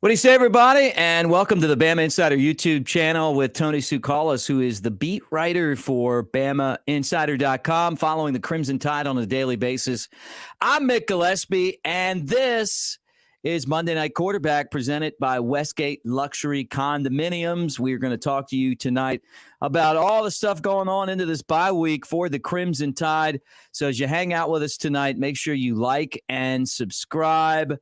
What do you say, everybody? And welcome to the Bama Insider YouTube channel with Tony Tsoukalas, who is the beat writer for BamaInsider.com, following the Crimson Tide on a daily basis. I'm Mick Gillispie, and this is Monday Night Quarterback, presented by Westgate Luxury Condominiums. We're going to talk to you tonight about all the stuff going on into this bye week for the Crimson Tide. So as you hang out with us tonight, make sure you like and subscribe.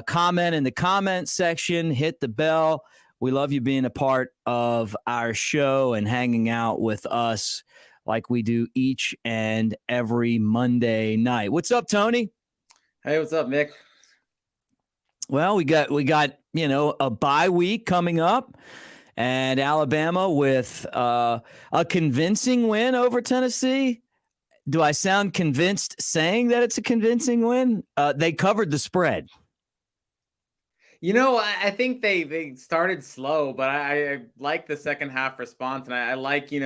Comment in the comment section, hit the bell. We love you being a part of our show and hanging out with us like we do each and every Monday night. What's up, Tony? Hey, what's up, Mick? Well, we got a bye week coming up, and Alabama with a convincing win over Tennessee. Do I sound convinced saying that it's a convincing win? They covered the spread. I think they started slow, but I like the second half response, and I like, kind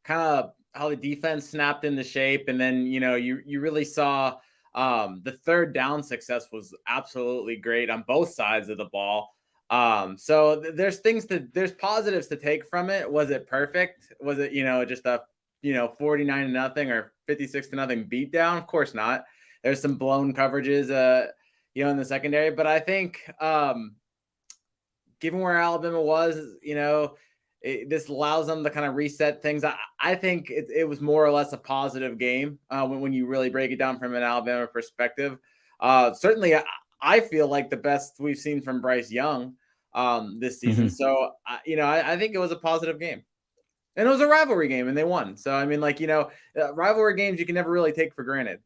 of how the defense snapped into shape, and then, you really saw the third down success was absolutely great on both sides of the ball. So there's positives to take from it. Was it perfect? Was it, just a, 49-0 or 56-0 beatdown? Of course not. There's some blown coverages, in the secondary. But I think given where Alabama was, this allows them to kind of reset things. I think it was more or less a positive game when you really break it down from an Alabama perspective. Certainly, I feel like the best we've seen from Bryce Young this season. Mm-hmm. So, I think it was a positive game. And it was a rivalry game, and they won. So, rivalry games you can never really take for granted.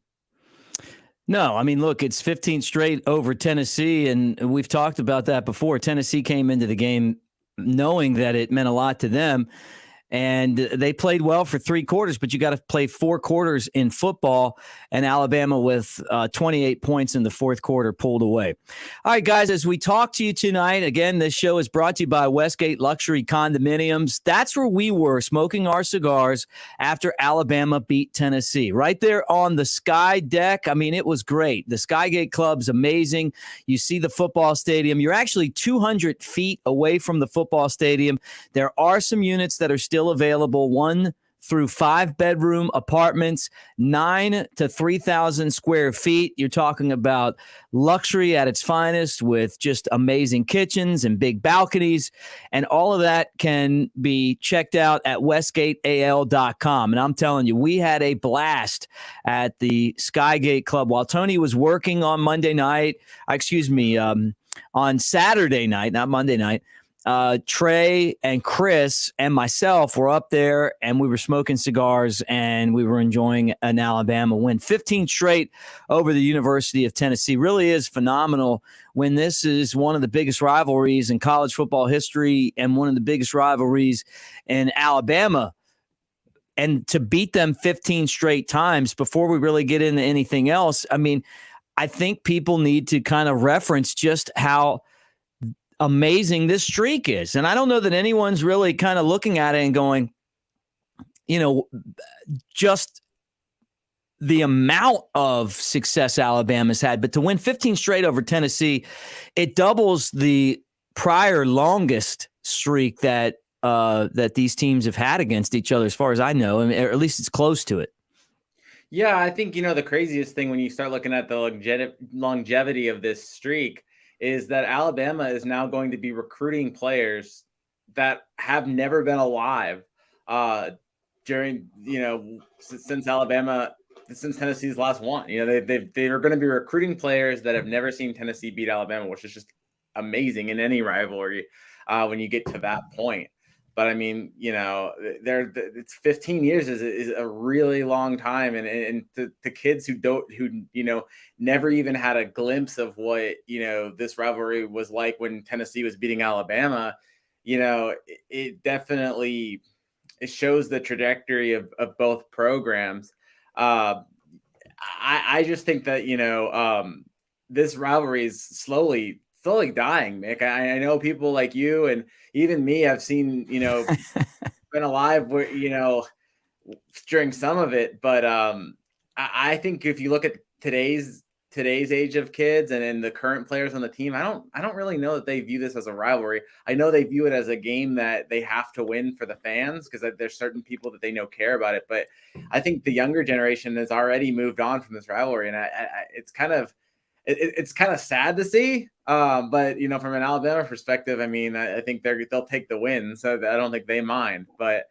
No, I mean, look, it's 15 straight over Tennessee, and we've talked about that before. Tennessee came into the game knowing that it meant a lot to them, and they played well for 3 quarters, but you got to play 4 quarters in football, and Alabama with 28 points in the fourth quarter pulled away. All right, guys, as we talk to you tonight, again, this show is brought to you by Westgate Luxury Condominiums. That's where we were smoking our cigars after Alabama beat Tennessee, right there on the Sky Deck. I mean, it was great. The Skygate Club's amazing. You see the football stadium. You're actually 200 feet away from the football stadium. There are some units that are still available, 1 through 5 bedroom apartments, 9 to 3,000 square feet. You're talking about luxury at its finest with just amazing kitchens and big balconies. And all of that can be checked out at westgateal.com. And I'm telling you, we had a blast at the Skygate Club while Tony was working on on Saturday night, not Monday night. Trey and Chris and myself were up there, and we were smoking cigars, and we were enjoying an Alabama win. 15 straight over the University of Tennessee really is phenomenal when this is one of the biggest rivalries in college football history and one of the biggest rivalries in Alabama. And to beat them 15 straight times before we really get into anything else, I mean, I think people need to kind of reference just how amazing this streak is. And I don't know that anyone's really kind of looking at it and going, just the amount of success Alabama's had, but to win 15 straight over Tennessee, it doubles the prior longest streak that these teams have had against each other, as far as I know, or at least it's close to it. Yeah, I think, the craziest thing when you start looking at the longevity of this streak is that Alabama is now going to be recruiting players that have never been alive during, since Tennessee's last one. They are going to be recruiting players that have never seen Tennessee beat Alabama, which is just amazing in any rivalry when you get to that point. But I mean, it's 15 years is a really long time, and the kids who never even had a glimpse of what this rivalry was like when Tennessee was beating Alabama, it definitely shows the trajectory of both programs. I just think that this rivalry is slowly dying, Mick. I know people like you and even me have seen, been alive, during some of it. But I think if you look at today's today's age of kids and in the current players on the team, I don't really know that they view this as a rivalry. I know they view it as a game that they have to win for the fans because there's certain people that they know care about it. But I think the younger generation has already moved on from this rivalry, and it's kind of sad to see. But from an Alabama perspective, I mean, I think they'll take the win, so I don't think they mind. But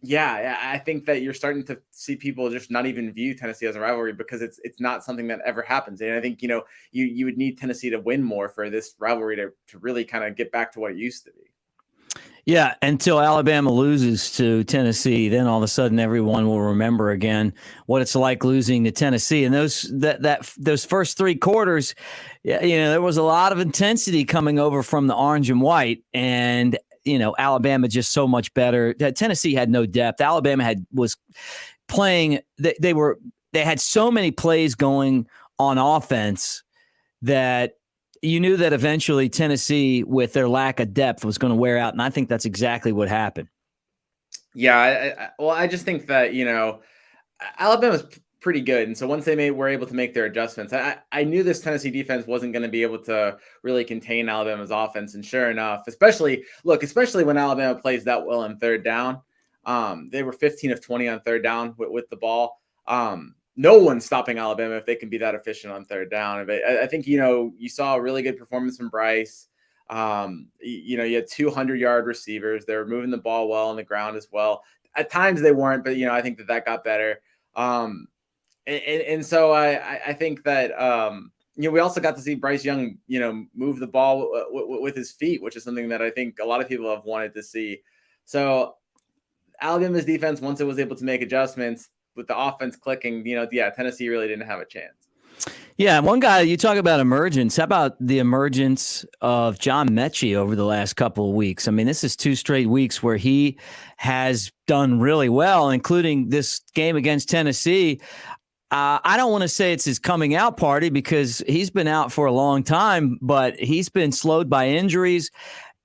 yeah, I think that you're starting to see people just not even view Tennessee as a rivalry because it's not something that ever happens. And I think, you would need Tennessee to win more for this rivalry to really kind of get back to what it used to be. Yeah, until Alabama loses to Tennessee, then all of a sudden everyone will remember again what it's like losing to Tennessee. And those first three quarters, there was a lot of intensity coming over from the orange and white, and Alabama just so much better. Tennessee had no depth. Alabama was playing. They had so many plays going on offense that you knew that eventually Tennessee, with their lack of depth, was going to wear out. And I think that's exactly what happened. Yeah. I just think that, Alabama's pretty good. And so once they were able to make their adjustments, I knew this Tennessee defense wasn't going to be able to really contain Alabama's offense. And sure enough, especially when Alabama plays that well on third down, they were 15 of 20 on third down with the ball. No one's stopping Alabama if they can be that efficient on third down. But I think, you saw a really good performance from Bryce. You had 200-yard receivers. They were moving the ball well on the ground as well. At times they weren't, but, I think that got better. And so I think that, we also got to see Bryce Young, move the ball with his feet, which is something that I think a lot of people have wanted to see. So Alabama's defense, once it was able to make adjustments with the offense clicking, Tennessee really didn't have a chance. Yeah, one guy, you talk about emergence. How about the emergence of John Metchie over the last couple of weeks? I mean, this is 2 straight weeks where he has done really well, including this game against Tennessee. I don't want to say it's his coming out party because he's been out for a long time, but he's been slowed by injuries.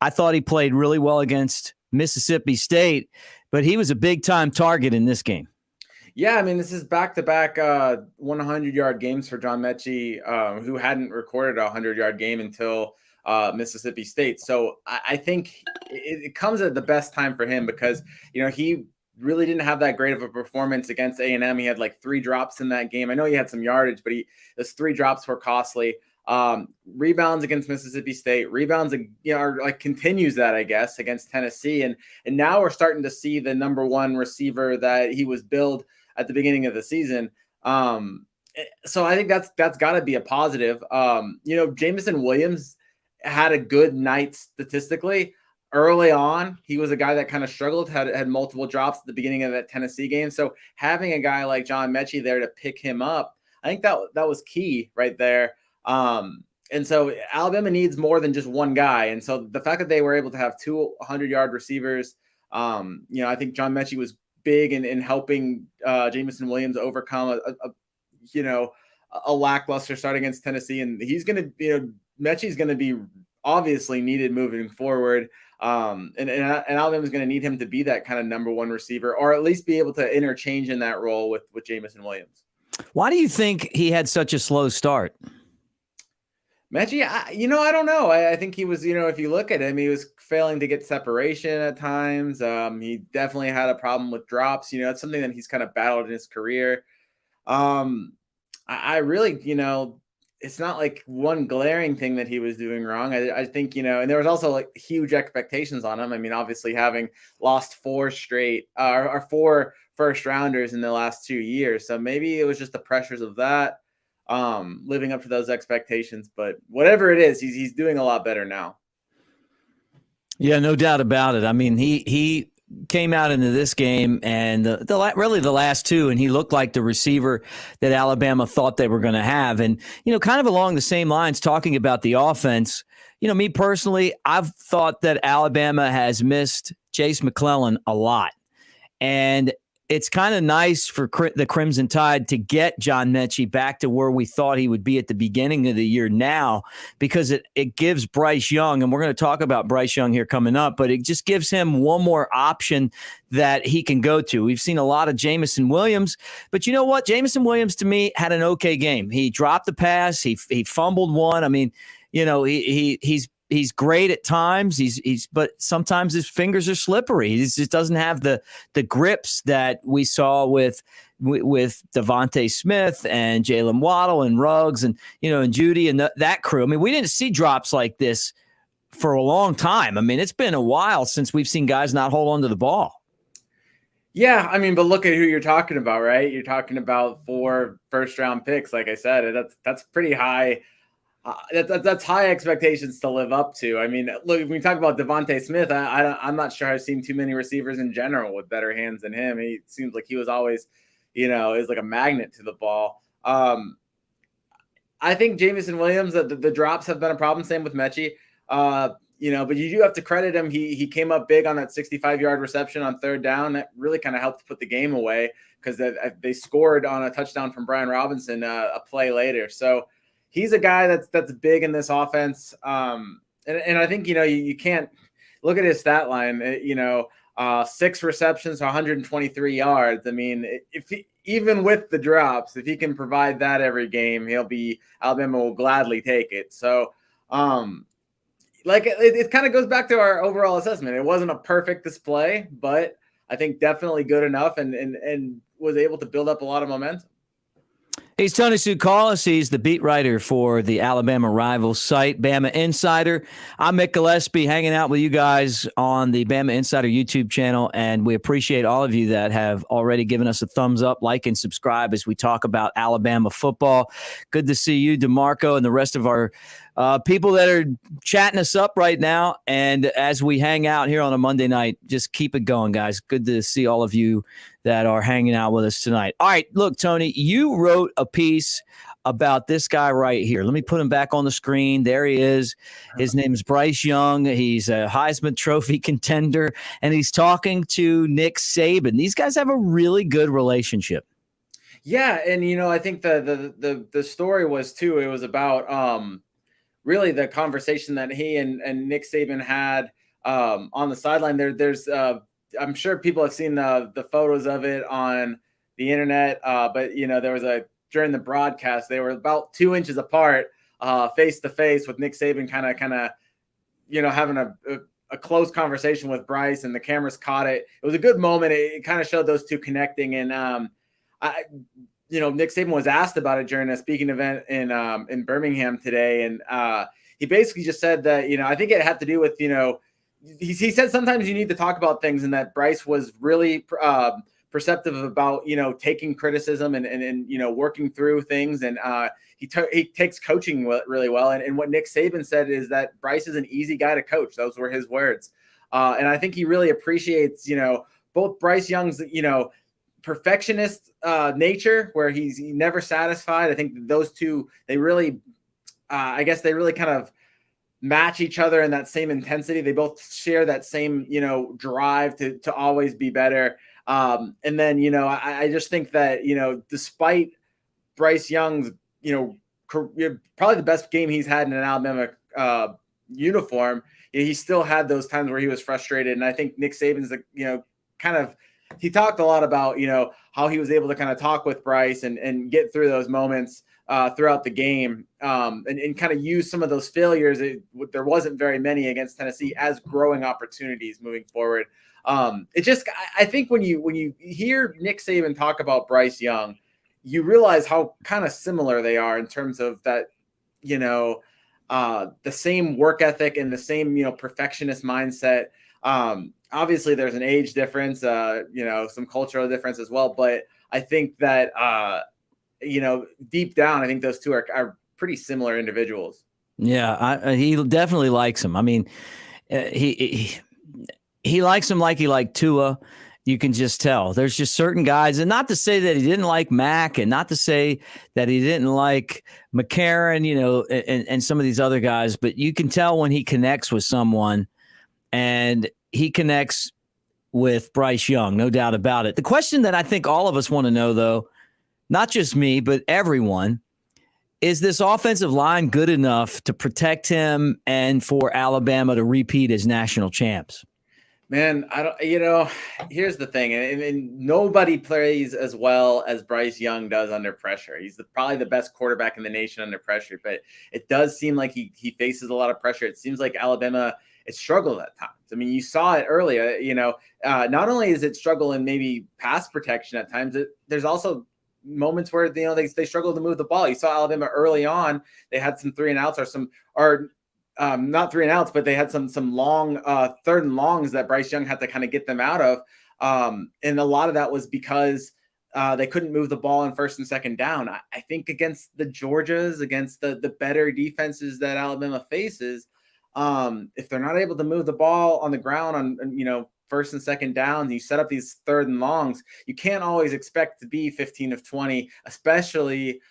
I thought he played really well against Mississippi State, but he was a big-time target in this game. Yeah, I mean, this is back-to-back 100-yard games for John Metchie, who hadn't recorded a 100-yard game until Mississippi State. So I think it comes at the best time for him because, he really didn't have that great of a performance against A&M. He had like 3 drops in that game. I know he had some yardage, but those 3 drops were costly. Rebounds against Mississippi State, rebounds, continues that, I guess, against Tennessee. And now we're starting to see the number 1 receiver that he was billed at the beginning of the season. So I think that's got to be a positive. Jamison Williams had a good night statistically. Early on, he was a guy that kind of struggled, had multiple drops at the beginning of that Tennessee game. So having a guy like John Metchie there to pick him up, I think that was key right there. And so Alabama needs more than just one guy. And so the fact that they were able to have 2 100-yard receivers, I think John Metchie was big in helping Jamison Williams overcome a lackluster start against Tennessee. And he's going to, Metchie's going to be obviously needed moving forward. And Alabama's going to need him to be that kind of number 1 receiver, or at least be able to interchange in that role with Jamison Williams. Why do you think he had such a slow start? Metchie, I don't know. I think he was, if you look at him, he was failing to get separation at times. He definitely had a problem with drops. It's something that he's kind of battled in his career. I really, it's not like one glaring thing that he was doing wrong. I think, and there was also like huge expectations on him. I mean, obviously having lost 4 straight or 4 first rounders in the last 2 years. So maybe it was just the pressures of that. Living up to those expectations, but whatever it is, he's doing a lot better now. Yeah, no doubt about it. I mean, he came out into this game and really the last 2, and he looked like the receiver that Alabama thought they were going to have. And, kind of along the same lines, talking about the offense, me personally, I've thought that Alabama has missed Chase McClellan a lot. And it's kind of nice for the Crimson Tide to get John Metchie back to where we thought he would be at the beginning of the year now, because it gives Bryce Young, and we're going to talk about Bryce Young here coming up, but it just gives him one more option that he can go to. We've seen a lot of Jamison Williams, but you know what? Jamison Williams, to me, had an okay game. He dropped the pass. He fumbled one. I mean, you know, he's great at times. But sometimes his fingers are slippery. He just doesn't have the grips that we saw with Devontae Smith and Jalen Waddle and Ruggs and, you know, and Judy and that crew. I mean, we didn't see drops like this for a long time. I mean, it's been a while since we've seen guys not hold on to the ball. Yeah, I mean, but look at who you're talking about, right? You're talking about 4 first-round picks, like I said. That's pretty high. That's high expectations to live up to. I mean, look, when we talk about Devontae Smith, I'm not sure I've seen too many receivers in general with better hands than him. He seems like he was always, you know, is like a magnet to the ball. I think Jamison Williams, the drops have been a problem. Same with Metchie. You know, but you do have to credit him. He came up big on that 65-yard reception on 3rd down. That really kind of helped put the game away, because they scored on a touchdown from Brian Robinson a play later. So he's a guy that's big in this offense. And I think, you know, you can't look at his stat line. You know, 6 receptions, 123 yards. I mean, even with the drops, if he can provide that every game, Alabama will gladly take it. So, like it kind of goes back to our overall assessment. It wasn't a perfect display, but I think definitely good enough and was able to build up a lot of momentum. He's Tony Tsoukalas. He's the beat writer for the Alabama Rivals site, Bama Insider. I'm Mick Gillispie, hanging out with you guys on the Bama Insider YouTube channel, and we appreciate all of you that have already given us a thumbs up, like, and subscribe as we talk about Alabama football. Good to see you, DeMarco, and the rest of our people that are chatting us up right now. And as we hang out here on a Monday night, just keep it going, guys. Good to see all of you that are hanging out with us tonight. All right, look, Tony, you wrote a piece about this guy right here. Let me put him back on the screen. There he is. His name is Bryce Young. He's a Heisman Trophy contender, and he's talking to Nick Saban. These guys have a really good relationship. Yeah, and, you know, I think the story was, too, it was about really the conversation that he and Nick Saban had on the sideline. There's I'm sure people have seen the photos of it on the internet, but, you know, there was during the broadcast, they were about 2 inches apart, face to face, with Nick Saban kind of, you know, having a close conversation with Bryce, and the cameras caught it. It was a good moment. It kind of showed those two connecting. And you know, Nick Saban was asked about it during a speaking event in Birmingham today, and he basically just said that, you know, I think it had to do with, you know, he said sometimes you need to talk about things, and that Bryce was really perceptive about, you know, taking criticism and you know, working through things, and he takes coaching really well. And what Nick Saban said is that Bryce is an easy guy to coach. Those were his words. And I think he really appreciates, you know, both Bryce Young's, you know, perfectionist nature, where he's never satisfied. I think those two, they really, I guess they really kind of match each other in that same intensity. They both share that same, you know, drive to always be better. And then, you know, I just think that, you know, despite Bryce Young's, you know, probably the best game he's had in an Alabama uniform, he still had those times where he was frustrated. And I think Nick Saban's, you know, kind of, he talked a lot about, you know, how he was able to kind of talk with Bryce and get through those moments throughout the game, and kind of use some of those failures. There wasn't very many against Tennessee as growing opportunities moving forward. It just, I think when you hear Nick Saban talk about Bryce Young, you realize how kind of similar they are in terms of that, you know, the same work ethic and the same, you know, perfectionist mindset. Obviously there's an age difference, you know, some cultural difference as well. But I think that, you know, deep down, I think those two are pretty similar individuals. Yeah, he definitely likes him. I mean, he likes him like he liked Tua. You can just tell. There's just certain guys, and not to say that he didn't like Mac, and not to say that he didn't like McCarron, you know, and some of these other guys, but you can tell when he connects with someone, and he connects with Bryce Young, no doubt about it. The question that I think all of us want to know, though, not just me, but everyone, is this offensive line good enough to protect him and for Alabama to repeat as national champs? Man, I don't, here's the thing. And nobody plays as well as Bryce Young does under pressure. He's probably the best quarterback in the nation under pressure, but it does seem like he faces a lot of pressure. It seems like Alabama is struggled at times. I mean, you saw it earlier, not only is it struggle in maybe pass protection at times, there's also moments where, they struggle to move the ball. You saw Alabama early on, they had some 3 and outs not 3 and outs, but they had some long 3rd and longs that Bryce Young had to kind of get them out of. And a lot of that was because they couldn't move the ball on 1st and 2nd down. I think against the Georgias, against the better defenses that Alabama faces, if they're not able to move the ball on the ground on 1st and 2nd downs, you set up these 3rd and longs, you can't always expect to be 15 of 20, especially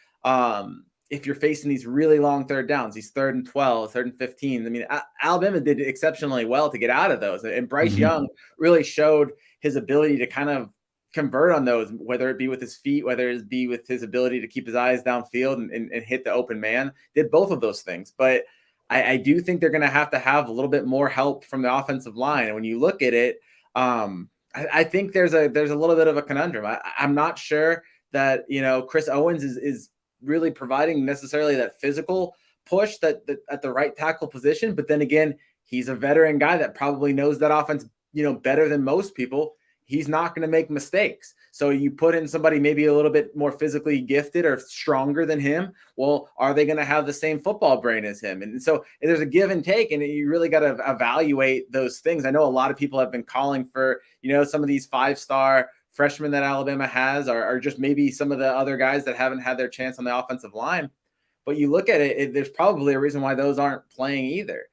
if you're facing these really long 3rd downs, these 3rd and 12, 3rd and 15. I mean, Alabama did exceptionally well to get out of those. And Bryce Young really showed his ability to kind of convert on those, whether it be with his feet, whether it be with his ability to keep his eyes downfield and hit the open man. Did both of those things. But I do think they're going to have a little bit more help from the offensive line. And when you look at it, I think there's a little bit of a conundrum. I'm not sure that, Chris Owens is really providing necessarily that physical push that at the right tackle position. But then again, he's a veteran guy that probably knows that offense, better than most people. He's not going to make mistakes. So you put in somebody maybe a little bit more physically gifted or stronger than him. Well, are they going to have the same football brain as him? And so there's a give and take, and you really got to evaluate those things. I know a lot of people have been calling for, some of these 5-star freshmen that Alabama has are just maybe some of the other guys that haven't had their chance on the offensive line. But you look at it, there's probably a reason why those aren't playing either.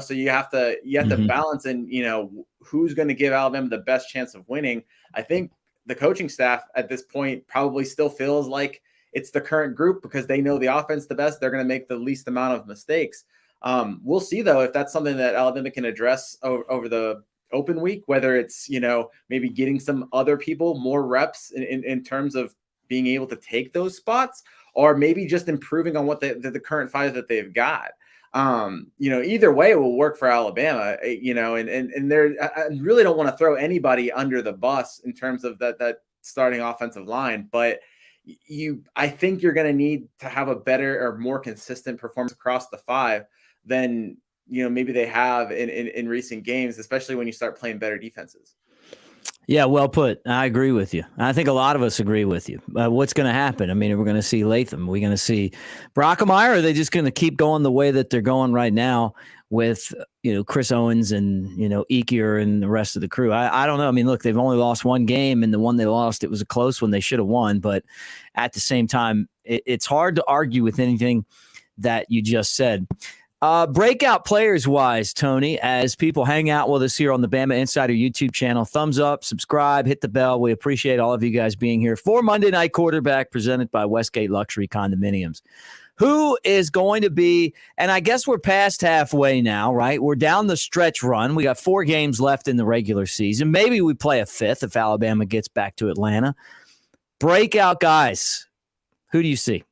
So you have to balance and, who's going to give Alabama the best chance of winning. I think the coaching staff at this point probably still feels like it's the current group because they know the offense the best. They're going to make the least amount of mistakes. We'll see, though, if that's something that Alabama can address over the open week, whether it's, maybe getting some other people more reps in terms of being able to take those spots, or maybe just improving on what the current 5 that they've got. Either way it will work for Alabama, and I really don't want to throw anybody under the bus in terms of that starting offensive line, but I think you're going to need to have a better or more consistent performance across the 5 than, maybe they have in recent games, especially when you start playing better defenses. Yeah, well put. I agree with you. I think a lot of us agree with you. What's going to happen? I mean, we're going to see Latham. We're going to see Brockemeyer. Or are they just going to keep going the way that they're going right now with, Chris Owens and, Ekier and the rest of the crew? I don't know. I mean, look, they've only lost one game, and the one they lost, it was a close one. They should have won. But at the same time, it's hard to argue with anything that you just said. Breakout players wise, Tony, as people hang out with us here on the Bama Insider YouTube channel, thumbs up, subscribe, hit the bell. We appreciate all of you guys being here for Monday Night Quarterback presented by Westgate Luxury Condominiums. Who is going to be, and I guess we're past halfway now, right? We're down the stretch run. We got 4 games left in the regular season. Maybe we play a 5th if Alabama gets back to Atlanta. Breakout guys, who do you see?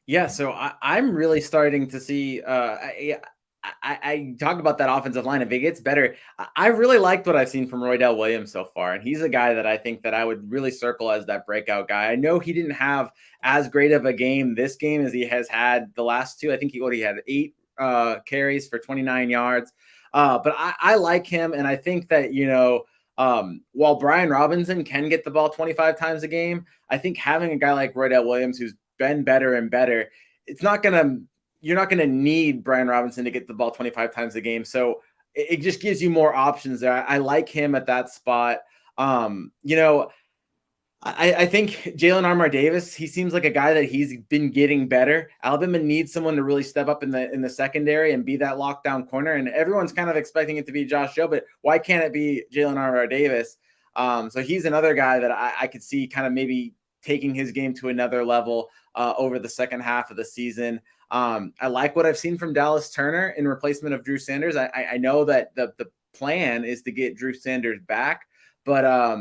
Yeah, so I'm really starting to see. I talk about that offensive line. If it gets better, I really liked what I've seen from Roydell Williams so far, and he's a guy that I think that I would really circle as that breakout guy. I know he didn't have as great of a game this game as he has had the last 2. I think he had 8 carries for 29 yards, but I like him, and I think that while Brian Robinson can get the ball 25 times a game, I think having a guy like Roydell Williams who's been better and better, you're not gonna need Brian Robinson to get the ball 25 times a game. So it just gives you more options there. I like him at that spot. I think Jalen Armour-Davis, he seems like a guy that he's been getting better. Alabama needs someone to really step up in the secondary and be that lockdown corner. And everyone's kind of expecting it to be Josh Jobe, but why can't it be Jalen Armour-Davis? So he's another guy that I could see kind of maybe taking his game to another level over the second half of the season. I like what I've seen from Dallas Turner in replacement of Drew Sanders. I know that the plan is to get Drew Sanders back, But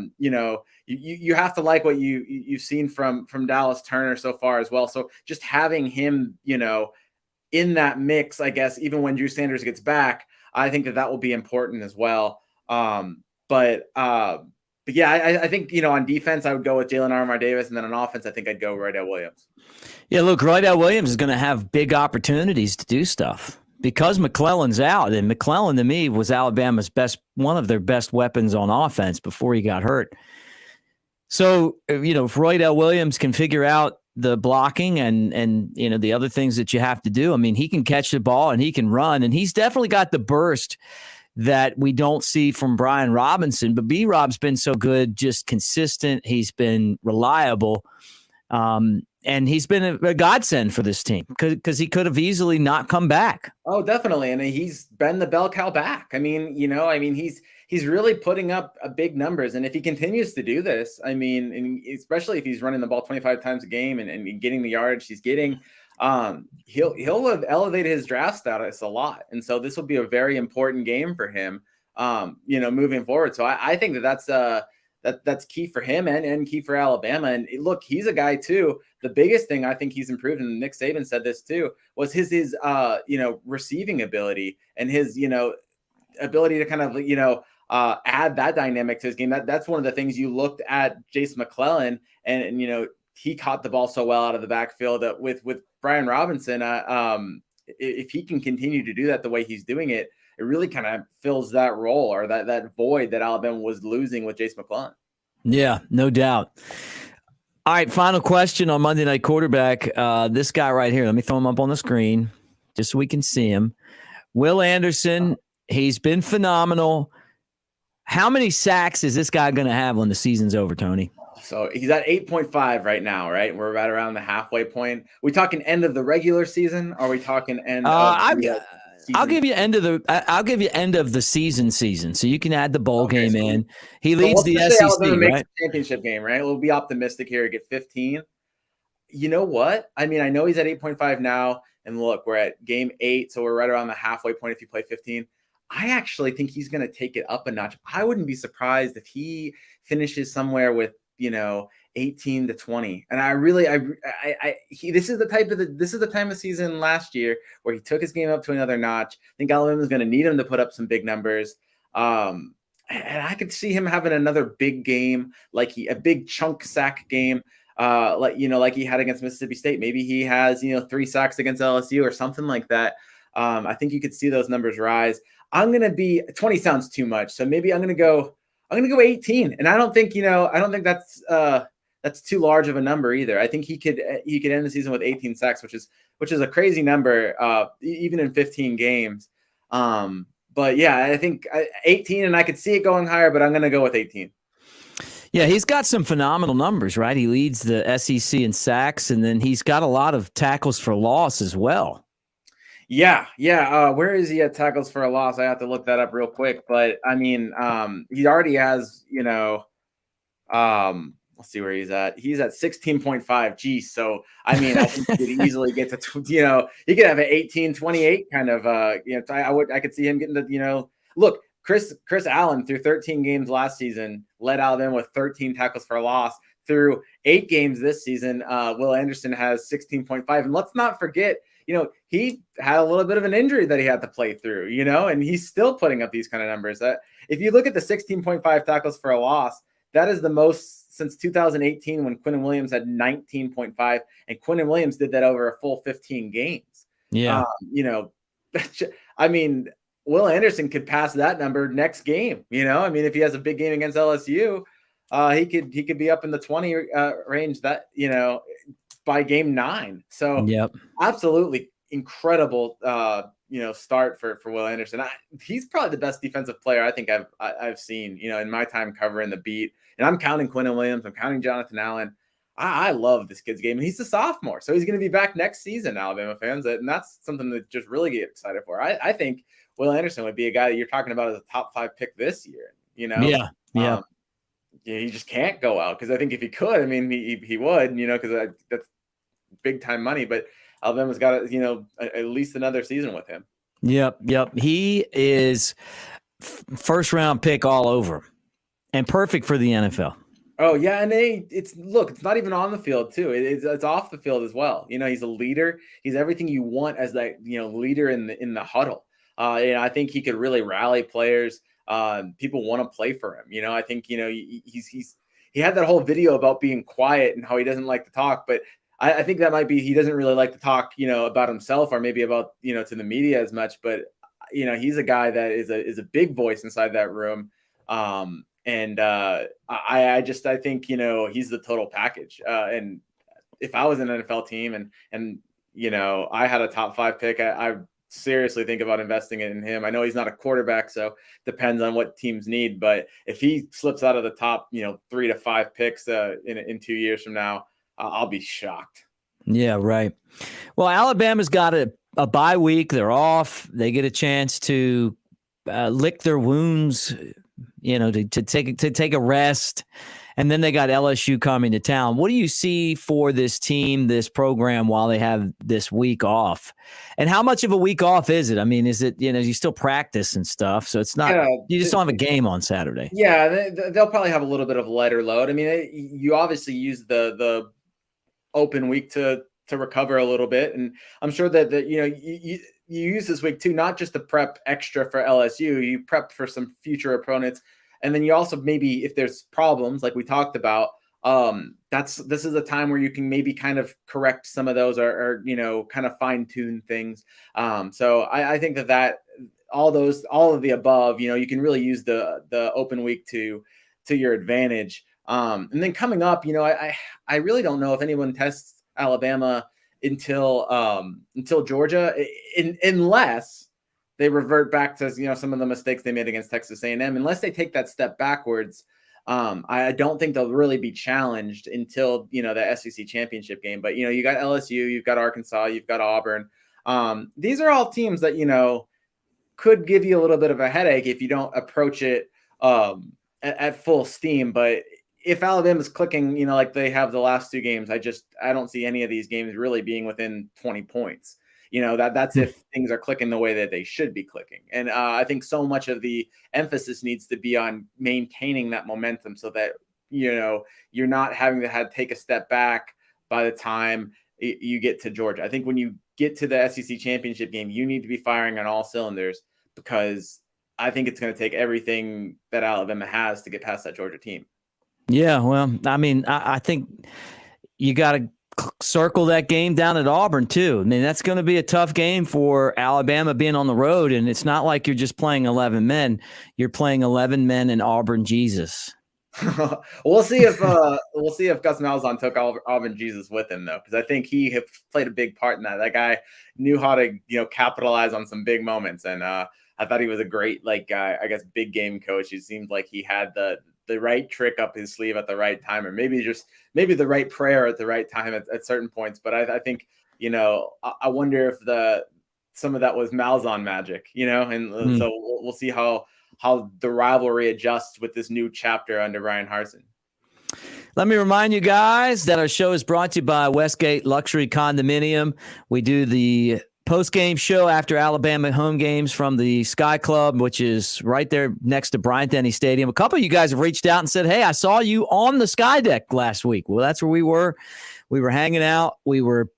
you have to like what you've seen from Dallas Turner so far as well. So just having him, in that mix, I guess, even when Drew Sanders gets back, I think that will be important as well. But yeah, I think, on defense, I would go with Jalen Armour-Davis, and then on offense, I think I'd go Roydell Williams. Yeah, look, Roydell Williams is going to have big opportunities to do stuff because McClellan's out, and McClellan to me was Alabama's one of their best weapons on offense before he got hurt. So, if Roydell Williams can figure out the blocking and the other things that you have to do, I mean, he can catch the ball and he can run, and he's definitely got the burst that we don't see from Brian Robinson. But B-Rob's been so good, just consistent. He's been reliable. And he's been a godsend for this team because he could have easily not come back. Oh, definitely. And he's been the bell cow back. I mean, he's really putting up big numbers. And if he continues to do this, I mean, and especially if he's running the ball 25 times a game and getting the yardage he's getting, he'll have elevated his draft status a lot. And so this will be a very important game for him, moving forward. So I think that's key for him and key for Alabama. And look, he's a guy too. The biggest thing I think he's improved, and Nick Saban said this too, was his receiving ability and his, ability to kind of, add that dynamic to his game. That's one of the things you looked at Jace McClellan and he caught the ball so well out of the backfield that with Brian Robinson, if he can continue to do that the way he's doing it, it really kind of fills that role or that void that Alabama was losing with Jace McClellan. Yeah, no doubt. All right, final question on Monday Night Quarterback. This guy right here, let me throw him up on the screen just so we can see him. Will Anderson, he's been phenomenal. How many sacks is this guy going to have when the season's over, Tony? So he's at 8.5 right now, right? We're right around the halfway point. We talking end of the regular season? Or are we talking end of the I'll give you end of the season. So you can add the bowl game in. He leads the SEC, right? Championship game, right? We'll be optimistic here. Get 15. You know what? I mean, I know he's at 8.5 now, and look, we're at game 8, so we're right around the halfway point. If you play 15, I actually think he's going to take it up a notch. I wouldn't be surprised if he finishes somewhere with 18 to 20. And this is the time of season last year where he took his game up to another notch. I think Alabama is going to need him to put up some big numbers. And I could see him having another big game, a big chunk sack game, like he had against Mississippi State. Maybe he has, 3 sacks against LSU or something like that. I think you could see those numbers rise. I'm going to be 20 sounds too much. So maybe I'm going to go 18. And I don't think that's too large of a number either. I think he could end the season with 18 sacks, which is a crazy number, even in 15 games. But yeah, I think 18, and I could see it going higher, but I'm going to go with 18. Yeah, he's got some phenomenal numbers, right? He leads the SEC in sacks, and then he's got a lot of tackles for loss as well. Yeah. Where is he at tackles for a loss? I have to look that up real quick. But I mean, he already has, let's see where he's at. He's at 16.5. Geez. So, I mean, I think he could easily get to, he could have an 18, 28 kind of, I could see him getting to, look, Chris Allen through 13 games last season led Alabama with 13 tackles for a loss. Through 8 games this season, Will Anderson has 16.5. And let's not forget, he had a little bit of an injury that he had to play through, and he's still putting up these kind of numbers. If you look at the 16.5 tackles for a loss, that is the most since 2018 when Quinnen Williams had 19.5, and Quinnen Williams did that over a full 15 games. Yeah. I mean, Will Anderson could pass that number next game, if he has a big game against LSU, he could be up in the 20 range that, by game 9. So yep. Absolutely incredible, start for Will Anderson. He's probably the best defensive player I think I've seen, in my time covering the beat. And I'm counting Quinnen Williams. I'm counting Jonathan Allen. I love this kid's game. And he's a sophomore, so he's going to be back next season, Alabama fans. And that's something to just really get excited for. I think Will Anderson would be a guy that you're talking about as a top 5 pick this year, Yeah. He just can't go out because I think if he could, I mean, he would, because that's big time money. But Alabama's got at least another season with him. Yep. He is first round pick all over. and perfect for the NFL. Oh yeah, and it's not even on the field too. It's off the field as well. He's a leader. He's everything you want as that leader in the huddle. I think he could really rally players. People want to play for him. I think he had that whole video about being quiet and how he doesn't like to talk, but I think that might be he doesn't really like to talk about himself or maybe about to the media as much. But he's a guy that is a big voice inside that room. And I think he's the total package. And if I was an NFL team and I had a top 5 pick, I seriously think about investing in him. I know he's not a quarterback, so depends on what teams need. But if he slips out of the top 3 to 5 picks in 2 years from now, I'll be shocked. Yeah, right. Well, Alabama's got a bye week. They're off. They get a chance to lick their wounds, to take a rest. And then they got LSU coming to town. What do you see for this team, this program, while they have this week off? And how much of a week off is it? I mean, is it, you still practice and stuff, so it's not, you just don't have a game on Saturday. Yeah, they'll probably have a little bit of lighter load. I mean, you obviously use the open week to recover a little bit. And I'm sure that you use this week too, not just to prep extra for LSU, you prep for some future opponents. And then you also, maybe if there's problems like we talked about, this is a time where you can maybe kind of correct some of those or kind of fine tune things. So I think that all of the above, you can really use the open week to your advantage. And then coming up, I really don't know if anyone tests Alabama until Georgia, unless they revert back to some of the mistakes they made against Texas A&M. Unless they take that step backwards, I don't think they'll really be challenged until the SEC championship game. But you got LSU, you've got Arkansas, you've got Auburn. These are all teams that could give you a little bit of a headache if you don't approach it at full steam. But if Alabama's clicking, like they have the last 2 games, I don't see any of these games really being within 20 points. That's if things are clicking the way that they should be clicking. And I think so much of the emphasis needs to be on maintaining that momentum so that, you're not having to take a step back by the time you get to Georgia. I think when you get to the SEC championship game, you need to be firing on all cylinders, because I think it's going to take everything that Alabama has to get past that Georgia team. Yeah, well, I mean, I think you got to circle that game down at Auburn too. I mean, that's going to be a tough game for Alabama being on the road, and it's not like you're just playing 11 men. You're playing 11 men in Auburn Jesus. We'll see if Gus Malzahn took Auburn Jesus with him, though, because I think he played a big part in that. That guy knew how to capitalize on some big moments, and I thought he was a great big game coach. He seemed like he had the right trick up his sleeve at the right time, or maybe the right prayer at the right time at certain points. But I think, I wonder if some of that was Malzahn magic, and so we'll see how the rivalry adjusts with this new chapter under Ryan Harsin. Let me remind you guys that our show is brought to you by Westgate Luxury Condominium. We do the post-game show after Alabama home games from the Sky Club, which is right there next to Bryant-Denny Stadium. A couple of you guys have reached out and said, hey, I saw you on the Sky Deck last week. Well, that's where we were. We were hanging out. We were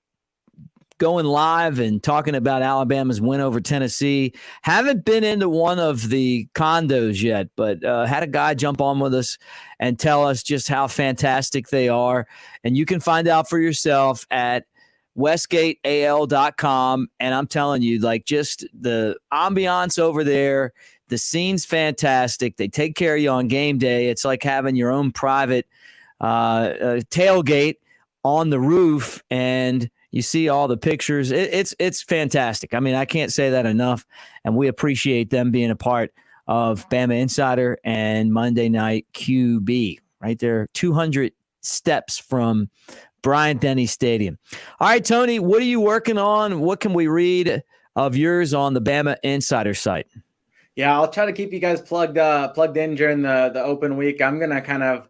going live and talking about Alabama's win over Tennessee. Haven't been into one of the condos yet, but had a guy jump on with us and tell us just how fantastic they are. And you can find out for yourself at westgateal.com. And I'm telling you, just the ambiance over there, the scene's fantastic. They take care of you on game day. It's like having your own private tailgate on the roof, and you see all the pictures. It's fantastic. I mean, I can't say that enough. And we appreciate them being a part of Bama Insider and Monday Night QB right there, 200 steps from Bryant-Denny Stadium. All right, Tony, what are you working on? What can we read of yours on the Bama Insider site? Yeah, I'll try to keep you guys plugged in during the open week. I'm going to kind of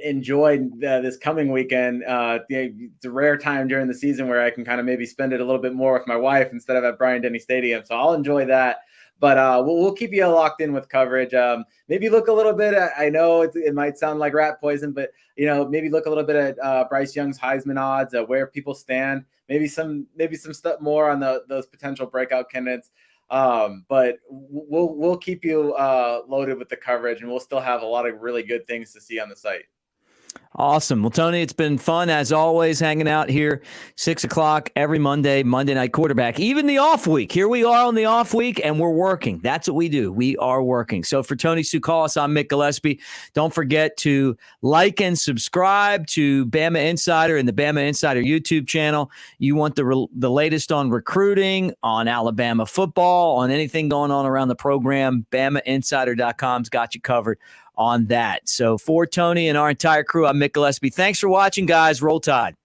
enjoy this coming weekend. It's a rare time during the season where I can kind of maybe spend it a little bit more with my wife instead of at Bryant-Denny Stadium. So I'll enjoy that. But we'll keep you locked in with coverage. Maybe look a little bit at, I know it might sound like rat poison, but maybe look a little bit at Bryce Young's Heisman odds, where people stand. Maybe some stuff more on those potential breakout candidates. But we'll keep you loaded with the coverage, and we'll still have a lot of really good things to see on the site. Awesome. Well, Tony, it's been fun as always hanging out here 6 o'clock every Monday Night Quarterback, even the off week. Here we are on the off week, and we're working. That's what we do. We are working. So for Tony Tsoukalas, I'm Mick Gillispie. Don't forget to like and subscribe to Bama Insider and the Bama Insider YouTube channel. You want the latest on recruiting, on Alabama football, on anything going on around the program, BamaInsider.com's got you covered on that. So for Tony and our entire crew, I'm Mick Gillispie. Thanks for watching, guys. Roll Tide.